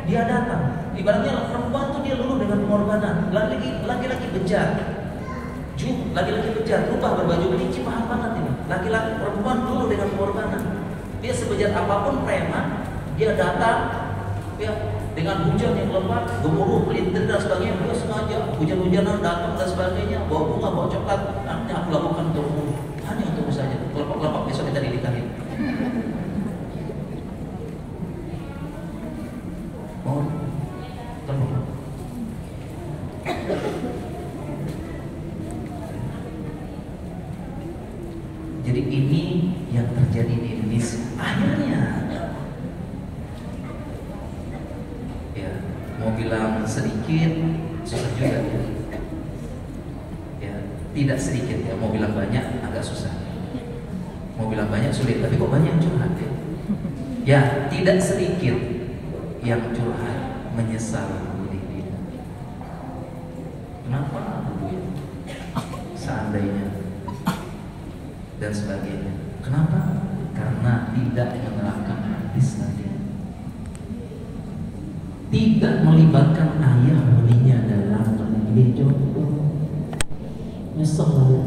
dia datang. Ibaratnya perempuan tuh dia luluh dengan pengorbanan. Laki-laki bejat, laki-laki bejat, rubah berbaju kelinci, paham banget ini. Laki-laki perempuan luluh dengan pengorbanan. Dia sebejat apapun preman, dia datang, ya, dengan hujan yang lebat, gemuruh, pelintir dan sebagainya. Dia sengaja hujan-hujanan datang dan sebagainya, bawa bunga, bawa coklat. Nanti aku lakukan untukmu, hanya untukmu saja. Kelompok-kelompok besok kita dinikahin. Oh, tolong. Jadi ini yang terjadi di Indonesia. Akhirnya, ya, mau bilang sedikit susah juga ya. Ya, tidak sedikit ya. Mau bilang banyak agak susah. Mau bilang banyak sulit, tapi kok banyak yang curhat ya? Ya, tidak sedikit yang curhat menyesal diri. Kenapa dulu ya? Seandainya dan sebagainya. Kenapa? Karena tidak menerapkan hadis tadi. Tidak melibatkan ayah buninya dalam memilih jodoh. Nyesel ya.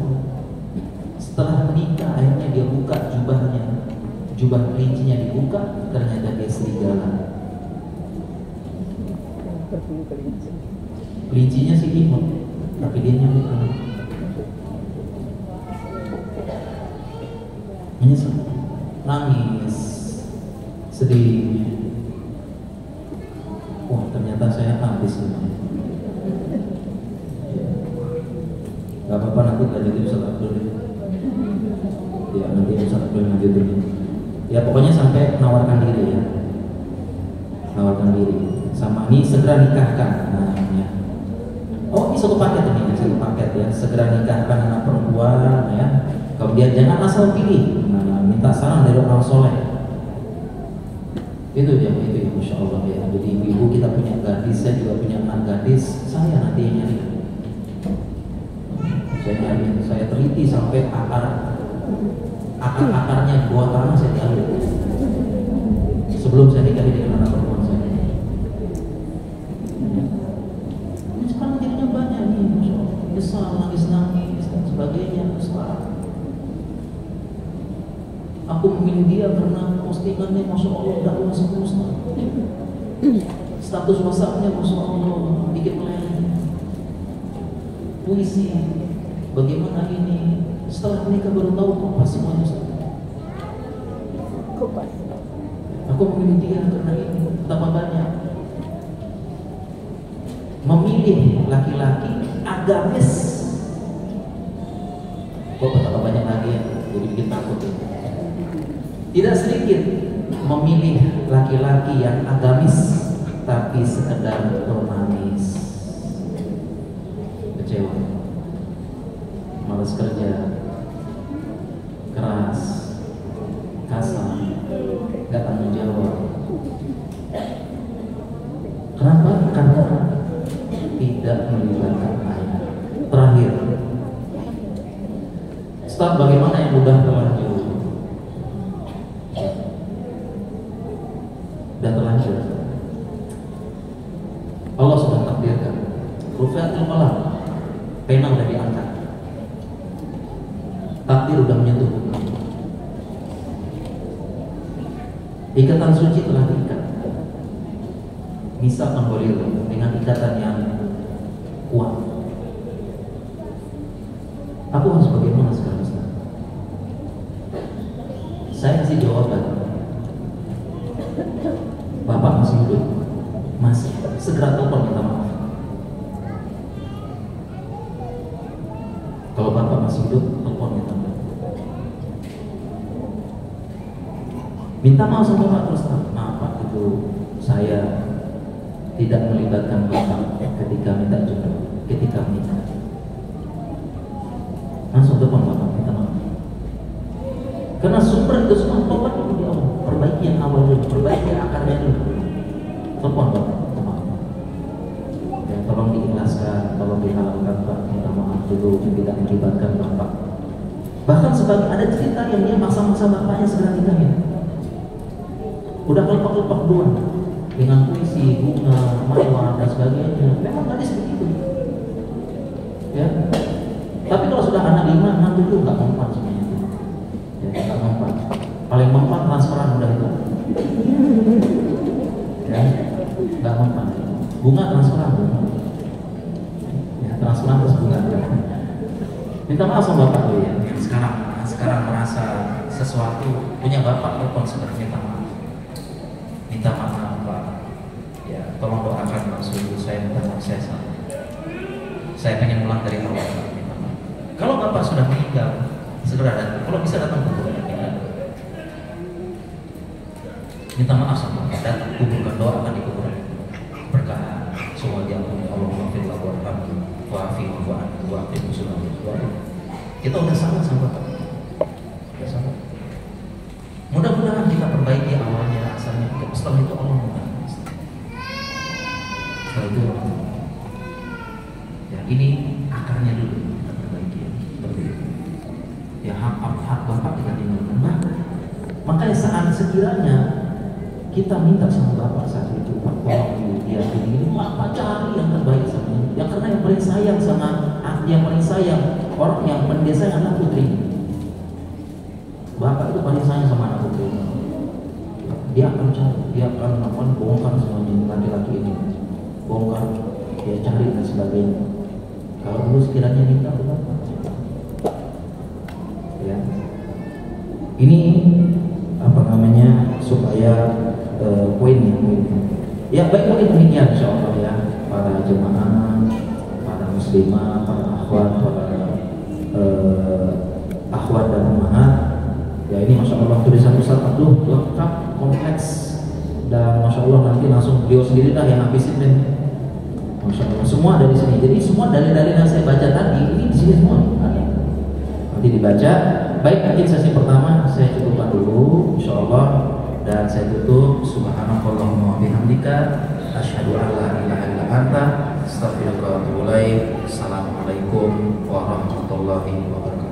Setelah menikah akhirnya dia buka jubahnya, jubah kelincinya dibuka, ternyata dia serigala. Kelincinya sih imut, tapi dia nyamuk. Menyesal, nangis, sedih. Wah, ternyata saya habis ini. Gak apa-apa, nanti lanjutin Ustaz Abdul. Ya, nanti Ustaz Abdul lanjutin. Ya, pokoknya sampai menawarkan diri ya. Menawarkan diri. Sama ini segera nikahkan. Nah, ya. Oh, ini satu paket ini, satu paket ya. Segera nikahkan anak perempuan ya. Kemudian jangan asal pilih. Nah, minta saran dari orang soleh. Itu ya, Masya Allah ya. Jadi ibu kita punya gadis, saya juga punya anak gadis. Saya nanti yang nyari. Saya nyari, saya teliti sampai akar-akarnya buah tanah saya cari. Sebelum saya nikah dengan anak perempuan saya. Ini sekarang jadinya banyak nih, Masya Allah. Besar, nangis-nangis dan sebagainya. Besar. Aku memilih dia karena postingannya Masya Allah dakwah semesta. Status WhatsAppnya Masya Allah bikin meleleh. Puisi. Bagaimana ini? Setelah menikah baru tahu kok semuanya. Aku memilih dia karena ini. Betapa banyak. Memilih laki-laki agamis. Kok betapa banyak lagi ya? Jadi bikin takut ya. Tidak sedikit memilih laki-laki yang agamis tapi sekedar romanis. Kecewa, malas kerja, keras, kasar, gak tanggung jawab. Kenapa? Karena tidak melibatkan ayah. Terakhir, Ustaz, bagaimana yang udah terlanjur? Dan terlanjur, Allah sudah takdirkan. Rufiatul qalam, pena udah diangkat, takdir udah menyentuh. Ikatan suci telah diikat. Misal boleh dengan ikatan yang kuat. Aku harus bagaimana sekarang, Ustaz? Saya kasih jawaban. Bapak masih hidup, masih segera telepon minta maaf. Kalau bapak masih hidup, telepon minta maaf. Minta maaf sama bapak terus, maaf Pak, itu saya tidak melibatkan bapak ketika minta jodoh, ketika menikah. Langsung telepon bapak minta maaf. Karena sumber itu semua tobat itu di awal. Perbaiki yang awal dulu, perbaiki akarnya dulu. Telepon bapak, minta maaf. Ya, tolong diikhlaskan, tolong dihalalkan Pak, minta maaf dulu tidak melibatkan bapak. Bahkan sebagai ada cerita yang dia maksa-maksa bapaknya segera nikahin. Udah kelopak-kelopak dua dengan puisi rezeki, bunga, mawar dan sebagainya. Memang hadis begitu. Ya. Tapi kalau sudah anak 5, 6, 7 nggak mempan semuanya itu. Ya, nggak mempan. Paling mempan transferan udah itu. Ya, nggak mempan. Bunga transferan, bunga. Ya, transferan terus bunga. Ya. Minta maaf sama bapak dulu ya. Sekarang merasa sesuatu punya bapak telepon sebenarnya minta maaf Pak. Ya, tolong doakan maksud saya, minta maaf saya salah. Saya pengen pulang dari awal Pak. Kalau bapak sudah meninggal, segera datang. Kalau bisa datang ke kuburan kita. Minta maaf sama bapak, datang kuburkan, doakan di kuburan. Berkah semua diampuni Allah, maafillah warhamhu wa'afihi wa'afihi sunnah. Kita udah salah sama bapak. Udah salah. Mudah-mudahan kita perbaiki awalnya, asalnya. Setelah itu Allah membantu. Setelah itu ya ini akarnya dulu kita perbaiki. Seperti itu. Ya hak bapak kita tinggalkan. Nah, makanya saat sekiranya kita minta sama bapak saat itu, Pak, tolong dia ini, bapak cari yang terbaik sama ini. Ya karena yang paling sayang sama yang paling sayang orang yang paling dia sayang anak putri. Bapak itu paling sayang sama anak putri. Dia akan cari, dia akan bongkar semuanya laki-laki ini, bongkar, dia cari dan sebagainya. Kalau dulu sekiranya minta ke bapak, ya. Ini apa namanya supaya poinnya. Ya baik, mungkin demikian insyaallah ya para jemaah, para muslimah, para akhwat, para akhwat dan umahat. Ya ini masya Allah tulisan Ustaz Abdul lengkap, kompleks, dan masya Allah nanti langsung beliau sendiri dah yang habisin deh. Masya Allah semua dari sini. Jadi semua dalil-dalil yang saya baca tadi ini di sini semua. Nanti dibaca. Baik, mungkin sesi pertama saya cukupkan dulu insya Allah, dan saya tutup subhanakallahumma wa bihamdika asyhadu an la ilaha illa anta astaghfiruka wa atubu ilaik. Assalamualaikum warahmatullahi wabarakatuh.